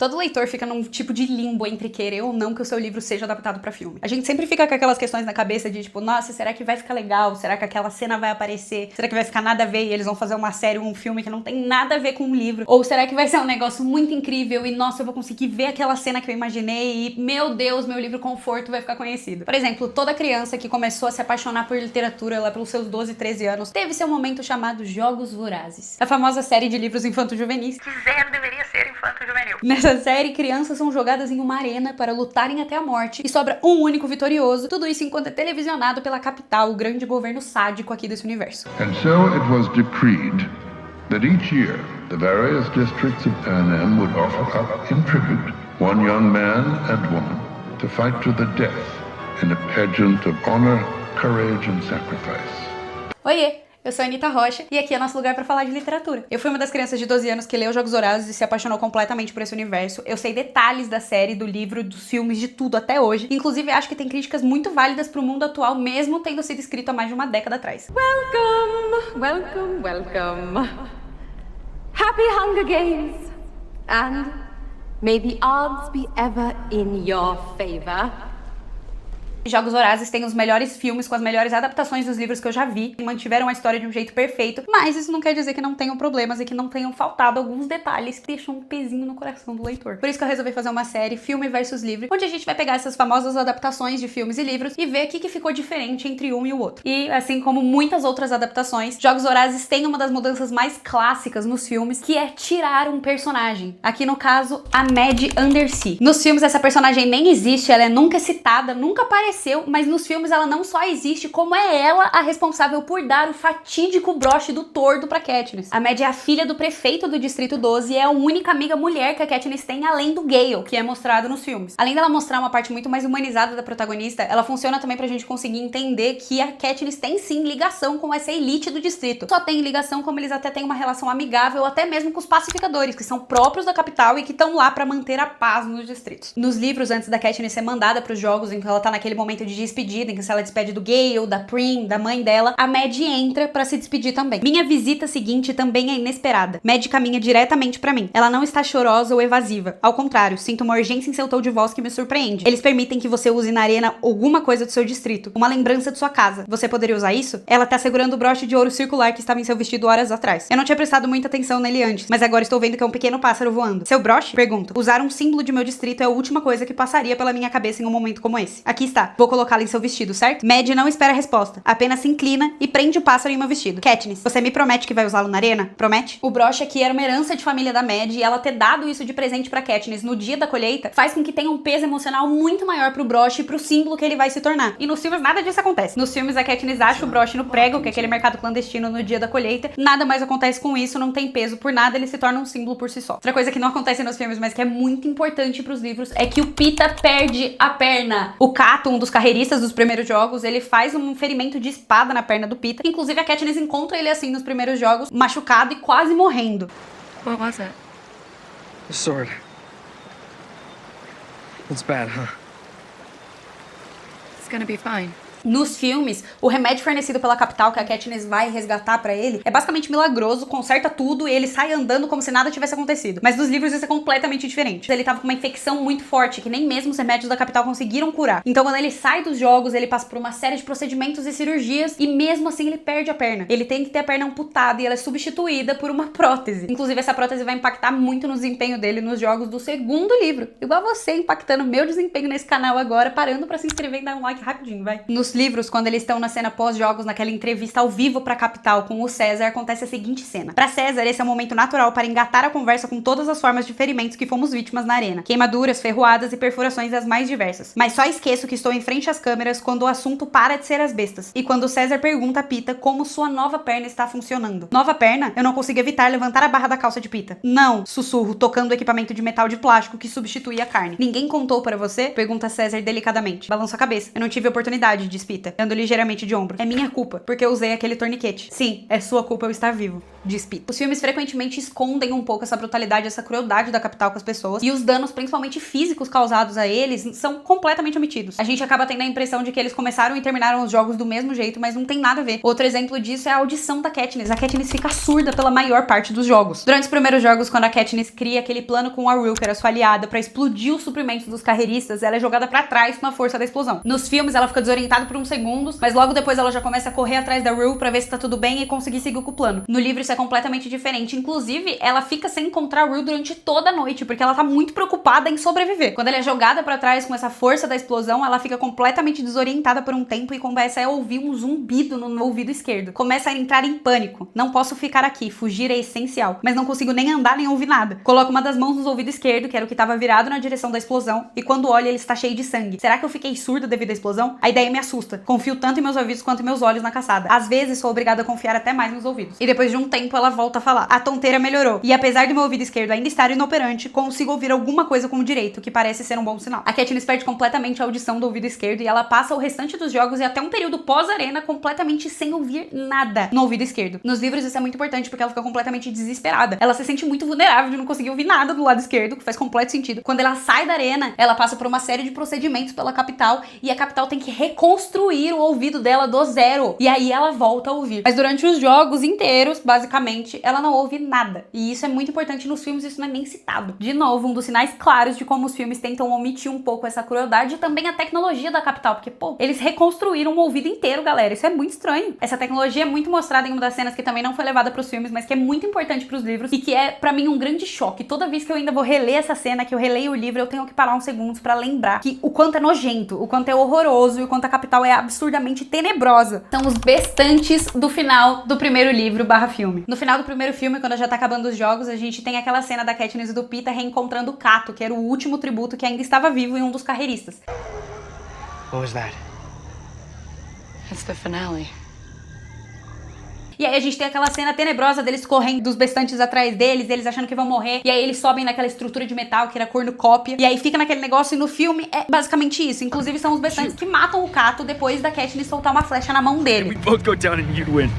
Todo leitor fica num tipo de limbo entre querer ou não que o seu livro seja adaptado pra filme. A gente sempre fica com aquelas questões na cabeça de tipo, nossa, será que vai ficar legal? Será que aquela cena vai aparecer? Será que vai ficar nada a ver e eles vão fazer uma série ou um filme que não tem nada a ver com o livro? Ou será que vai ser um negócio muito incrível e, nossa, eu vou conseguir ver aquela cena que eu imaginei e, meu Deus, meu livro Conforto vai ficar conhecido? Por exemplo, toda criança que começou a se apaixonar por literatura lá pelos seus 12, 13 anos teve seu momento chamado Jogos Vorazes. A famosa série de livros infanto-juvenis que zero deveria ser infanto-juvenil. Nessa série, crianças são jogadas em uma arena para lutarem até a morte e sobra um único vitorioso, tudo isso enquanto é televisionado pela capital, o grande governo sádico aqui desse universo. And so it was decreed that each year the various districts of Panem would offer up in tribute one young man and woman to fight to the death in a pageant of honor, courage and sacrifice. Oiê! Eu sou a Anitta Rocha e aqui é nosso lugar pra falar de literatura. Eu fui uma das crianças de 12 anos que leu Jogos Vorazes e se apaixonou completamente por esse universo. Eu sei detalhes da série, do livro, dos filmes, de tudo até hoje. Inclusive, acho que tem críticas muito válidas pro mundo atual, mesmo tendo sido escrito há mais de uma década atrás. Welcome, welcome, welcome. Happy Hunger Games. And may the odds be ever in your favor. Jogos Vorazes tem os melhores filmes com as melhores adaptações dos livros que eu já vi e mantiveram a história de um jeito perfeito, mas isso não quer dizer que não tenham problemas e que não tenham faltado alguns detalhes que deixam um pezinho no coração do leitor. Por isso que eu resolvi fazer uma série Filme versus Livro, onde a gente vai pegar essas famosas adaptações de filmes e livros e ver o que ficou diferente entre um e o outro. E assim como muitas outras adaptações, Jogos Vorazes tem uma das mudanças mais clássicas nos filmes, que é tirar um personagem. Aqui no caso, a Mad Undersea. Nos filmes essa personagem nem existe, ela é nunca citada, nunca apareceu, mas nos filmes ela não só existe, como é ela a responsável por dar o fatídico broche do tordo pra Katniss. A Mad é a filha do prefeito do Distrito 12 e é a única amiga mulher que a Katniss tem, além do Gale, que é mostrado nos filmes. Além dela mostrar uma parte muito mais humanizada da protagonista, ela funciona também pra gente conseguir entender que a Katniss tem sim ligação com essa elite do distrito. Só tem ligação como eles até têm uma relação amigável, até mesmo com os pacificadores, que são próprios da capital e que estão lá pra manter a paz nos distritos. Nos livros, antes da Katniss ser mandada pros jogos, em que ela tá naquele momento de despedida, em que ela despede do Gale, da Prim, da mãe dela, a Mad entra pra se despedir também. Minha visita seguinte também é inesperada. Mad caminha diretamente pra mim. Ela não está chorosa ou evasiva. Ao contrário, sinto uma urgência em seu tom de voz que me surpreende. Eles permitem que você use na arena alguma coisa do seu distrito, uma lembrança de sua casa. Você poderia usar isso? Ela tá segurando o broche de ouro circular que estava em seu vestido horas atrás. Eu não tinha prestado muita atenção nele antes, mas agora estou vendo que é um pequeno pássaro voando. Seu broche? Pergunto. Usar um símbolo de meu distrito é a última coisa que passaria pela minha cabeça em um momento como esse. Aqui está. Vou colocá-la em seu vestido, certo? Mad não espera a resposta. Apenas se inclina e prende o pássaro em meu vestido. Katniss, você me promete que vai usá-lo na arena? Promete? O broche aqui era uma herança de família da Mad e ela ter dado isso de presente pra Katniss no dia da colheita faz com que tenha um peso emocional muito maior pro broche e pro símbolo que ele vai se tornar. E nos filmes nada disso acontece. Nos filmes a Katniss acha o broche no prego, que é aquele mercado clandestino no dia da colheita. Nada mais acontece com isso, não tem peso por nada, ele se torna um símbolo por si só. Outra coisa que não acontece nos filmes, mas que é muito importante pros livros, é que o Pita perde a perna. O Cato, um dos carreiristas dos primeiros jogos, ele faz um ferimento de espada na perna do Pita. Inclusive a Katniss encontra ele assim nos primeiros jogos, machucado e quase morrendo. What was it? The sword. It's bad, huh? It's gonna be fine. Nos filmes, o remédio fornecido pela capital que a Katniss vai resgatar pra ele é basicamente milagroso, conserta tudo e ele sai andando como se nada tivesse acontecido. Mas nos livros isso é completamente diferente. Ele tava com uma infecção muito forte que nem mesmo os remédios da capital conseguiram curar. Então quando ele sai dos jogos, ele passa por uma série de procedimentos e cirurgias e mesmo assim ele perde a perna. Ele tem que ter a perna amputada e ela é substituída por uma prótese. Inclusive essa prótese vai impactar muito no desempenho dele nos jogos do segundo livro. Igual você impactando meu desempenho nesse canal agora, parando pra se inscrever e dar um like rapidinho, vai. Nos livros, quando eles estão na cena pós-jogos, naquela entrevista ao vivo pra capital com o César, acontece a seguinte cena. Pra César, esse é o momento natural para engatar a conversa com todas as formas de ferimentos que fomos vítimas na arena. Queimaduras, ferroadas e perfurações as mais diversas. Mas só esqueço que estou em frente às câmeras quando o assunto para de ser as bestas. E quando o César pergunta a Pita como sua nova perna está funcionando. Nova perna? Eu não consigo evitar levantar a barra da calça de Pita. Não, sussurro, tocando o equipamento de metal de plástico que substituía a carne. Ninguém contou para você? Pergunta César delicadamente. Balanço a cabeça. Eu não tive oportunidade de diz Peeta, dando ligeiramente de ombro. É minha culpa, porque eu usei aquele torniquete. Sim, é sua culpa eu estar vivo, diz Peeta. Os filmes frequentemente escondem um pouco essa brutalidade, essa crueldade da capital com as pessoas, e os danos, principalmente físicos, causados a eles, são completamente omitidos. A gente acaba tendo a impressão de que eles começaram e terminaram os jogos do mesmo jeito, mas não tem nada a ver. Outro exemplo disso é a audição da Katniss. A Katniss fica surda pela maior parte dos jogos. Durante os primeiros jogos, quando a Katniss cria aquele plano com a Rue, que era sua aliada, pra explodir os suprimentos dos carreiristas, ela é jogada pra trás com a força da explosão. Nos filmes, ela fica desorientada por uns segundos, mas logo depois ela já começa a correr atrás da Rue pra ver se tá tudo bem e conseguir seguir com o plano. No livro isso é completamente diferente. Inclusive, ela fica sem encontrar a Rue durante toda a noite, porque ela tá muito preocupada em sobreviver. Quando ela é jogada pra trás com essa força da explosão, ela fica completamente desorientada por um tempo e começa a ouvir um zumbido no ouvido esquerdo. Começa a entrar em pânico. Não posso ficar aqui, fugir é essencial. Mas não consigo nem andar nem ouvir nada. Coloca uma das mãos no ouvido esquerdo, que era o que tava virado na direção da explosão, e quando olha ele está cheio de sangue. Será que eu fiquei surda devido à explosão? A ideia me assusta. Confio tanto em meus ouvidos quanto em meus olhos na caçada. Às vezes sou obrigada a confiar até mais nos ouvidos. E depois de um tempo ela volta a falar. A tonteira melhorou. E apesar do meu ouvido esquerdo ainda estar inoperante, consigo ouvir alguma coisa com o direito, que parece ser um bom sinal. A Katniss perde completamente a audição do ouvido esquerdo e ela passa o restante dos jogos e até um período pós-arena completamente sem ouvir nada no ouvido esquerdo. Nos livros isso é muito importante porque ela fica completamente desesperada. Ela se sente muito vulnerável de não conseguir ouvir nada do lado esquerdo, que faz completo sentido. Quando ela sai da arena, ela passa por uma série de procedimentos pela capital e a capital tem que reconstruir o ouvido dela do zero. E aí ela volta a ouvir. Mas durante os jogos inteiros, basicamente, ela não ouve nada. E isso é muito importante nos filmes, isso não é nem citado. De novo, um dos sinais claros de como os filmes tentam omitir um pouco essa crueldade e também a tecnologia da capital, porque, pô, eles reconstruíram o ouvido inteiro, galera. Isso é muito estranho. Essa tecnologia é muito mostrada em uma das cenas que também não foi levada pros filmes, mas que é muito importante pros livros e que é, pra mim, um grande choque. Toda vez que eu ainda vou reler essa cena, que eu releio o livro, eu tenho que parar uns segundos pra lembrar que o quanto é nojento, o quanto é horroroso e o quanto a capital é absurdamente tenebrosa. São os bestantes do final do primeiro livro / filme. No final do primeiro filme, quando já tá acabando os jogos, a gente tem aquela cena da Katniss e do Peeta reencontrando o Cato, que era o último tributo que ainda estava vivo em um dos carreiristas. What was that? It's the finale. E aí a gente tem aquela cena tenebrosa deles correndo, dos bestantes atrás deles, eles achando que vão morrer. E aí eles sobem naquela estrutura de metal que era cornucópia. E aí fica naquele negócio e no filme é basicamente isso. Inclusive são os bestantes que matam o Cato depois da Katniss soltar uma flecha na mão dele. We both go down and you'd win.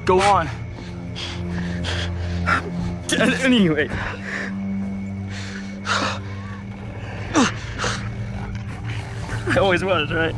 Go on. Anyway. I always was, right?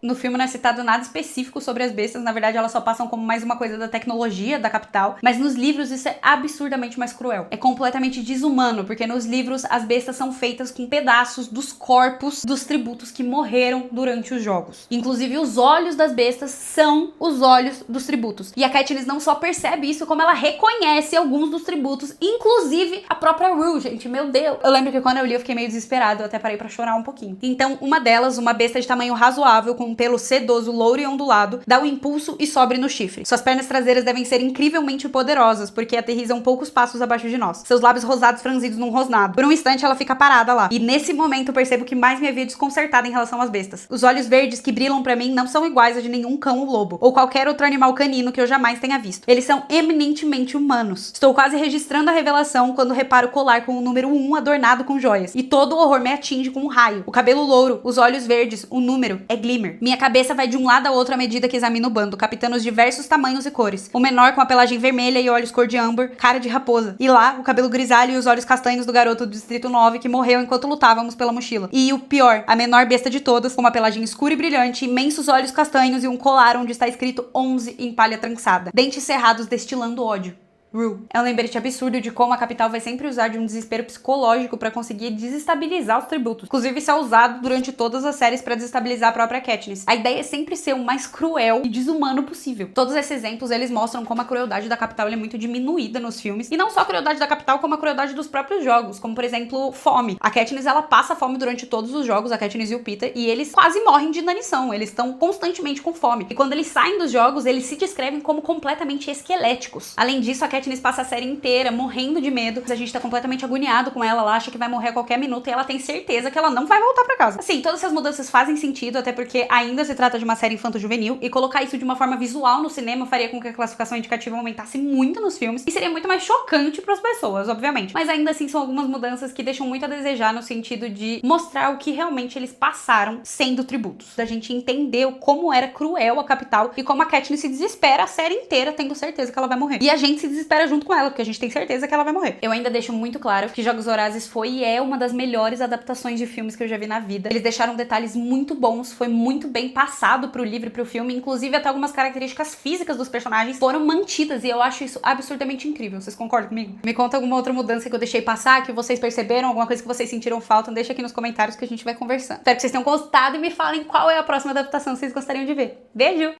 No filme não é citado nada específico sobre as bestas, na verdade elas só passam como mais uma coisa da tecnologia da capital, mas nos livros isso é absurdamente mais cruel. É completamente desumano, porque nos livros as bestas são feitas com pedaços dos corpos dos tributos que morreram durante os jogos. Inclusive os olhos das bestas são os olhos dos tributos. E a Katniss não só percebe isso, como ela reconhece alguns dos tributos, inclusive a própria Rue, gente, meu Deus. Eu lembro que quando eu li eu fiquei meio desesperado, eu até parei pra chorar um pouquinho. Então uma delas, uma besta de tamanho razoável, com um pelo sedoso, louro e ondulado, dá um impulso e sobe no chifre. Suas pernas traseiras devem ser incrivelmente poderosas, porque aterrissam poucos passos abaixo de nós. Seus lábios rosados franzidos num rosnado. Por um instante ela fica parada lá. E nesse momento eu percebo que mais me havia desconcertada em relação às bestas. Os olhos verdes que brilham pra mim não são iguais a de nenhum cão ou lobo, ou qualquer outro animal canino que eu jamais tenha visto. Eles são eminentemente humanos. Estou quase registrando a revelação quando reparo o colar com o número 1 adornado com joias. E todo o horror me atinge com um raio. O cabelo louro, os olhos verdes, o número é Glimmer. Minha cabeça vai de um lado a outro à medida que examino o bando, captando os diversos tamanhos e cores. O menor com a pelagem vermelha e olhos cor de âmbar, cara de raposa. E lá, o cabelo grisalho e os olhos castanhos do garoto do Distrito 9 que morreu enquanto lutávamos pela mochila. E o pior, a menor besta de todas, com uma pelagem escura e brilhante, imensos olhos castanhos e um colar onde está escrito 11 em palha trançada. Dentes cerrados destilando ódio. Rue. É um lembrete absurdo de como a capital vai sempre usar de um desespero psicológico pra conseguir desestabilizar os tributos. Inclusive, isso é usado durante todas as séries pra desestabilizar a própria Katniss. A ideia é sempre ser o mais cruel e desumano possível. Todos esses exemplos, eles mostram como a crueldade da capital é muito diminuída nos filmes. E não só a crueldade da capital, como a crueldade dos próprios jogos. Como, por exemplo, fome. A Katniss, ela passa fome durante todos os jogos, a Katniss e o Peeta, e eles quase morrem de inanição. Eles estão constantemente com fome. E quando eles saem dos jogos, eles se descrevem como completamente esqueléticos. Além disso, a Katniss Katniss passa a série inteira morrendo de medo. A gente tá completamente agoniado com ela. Ela acha que vai morrer a qualquer minuto e ela tem certeza que ela não vai voltar pra casa. Assim, todas essas mudanças fazem sentido, até porque ainda se trata de uma série infanto-juvenil e colocar isso de uma forma visual no cinema faria com que a classificação indicativa aumentasse muito nos filmes e seria muito mais chocante pras pessoas, obviamente. Mas ainda assim são algumas mudanças que deixam muito a desejar no sentido de mostrar o que realmente eles passaram sendo tributos. Da gente entender como era cruel a capital e como a Katniss se desespera a série inteira tendo certeza que ela vai morrer. E a gente se desespera junto com ela, porque a gente tem certeza que ela vai morrer. Eu ainda deixo muito claro que Jogos Vorazes foi e é uma das melhores adaptações de filmes que eu já vi na vida. Eles deixaram detalhes muito bons, foi muito bem passado pro livro e pro filme, inclusive até algumas características físicas dos personagens foram mantidas e eu acho isso absurdamente incrível. Vocês concordam comigo? Me conta alguma outra mudança que eu deixei passar, que vocês perceberam, alguma coisa que vocês sentiram falta, deixa aqui nos comentários que a gente vai conversando. Espero que vocês tenham gostado e me falem qual é a próxima adaptação que vocês gostariam de ver. Beijo!